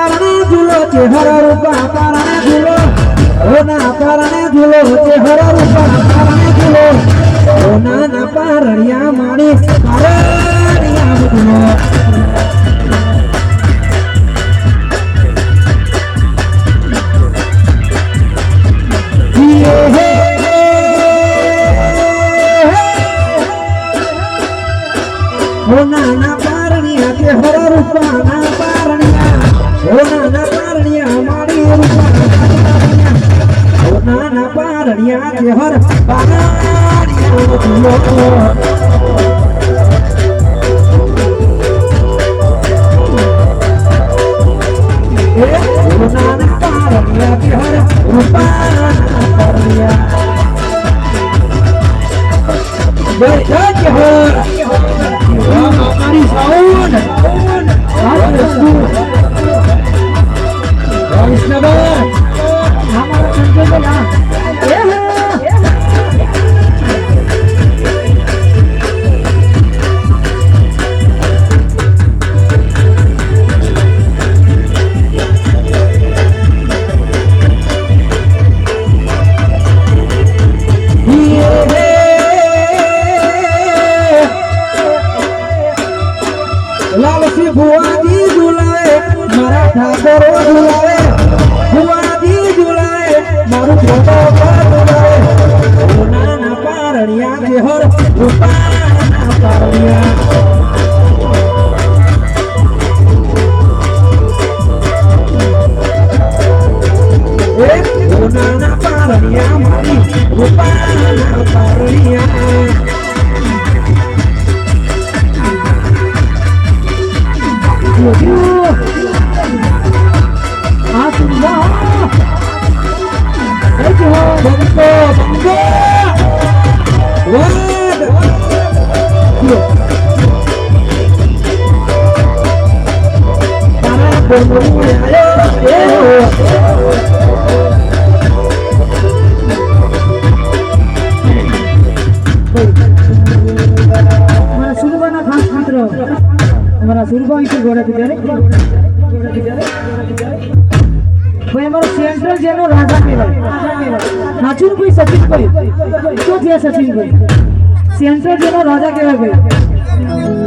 हरा रूपा पाराने झूलो होना पाराने झूलो होते हरा रूपा पाराने झूलो होना ना पारणिया माणी पारणिया झूलो होना ना पारणिया के हरा रूपा ना पारणिया होना ना पारणिया मारी रूपा होना ना पारणिया के हर पारणिया झूलो होना ना पारणिया के हर रूपा पारणिया जय जय हो हमारी साउंड हमारा संजय लालसी बुआजी झुलाए मराठा करो झुलाए बुआजी झुलाए मारू छोटो झुलाए होना ना पारणिया के हर रूपा ना पारणिया होना ना पारणिया मारी रूपा ना पारणिया हमारा सुरबा इसे गोड़ा बिचारे भाई हमारा सेंट्रल जेनो राजा के भाई नाचुन कोई सचिन भाई तो दिया सचिन भाई सेंट्रल जेनो राजा के भाई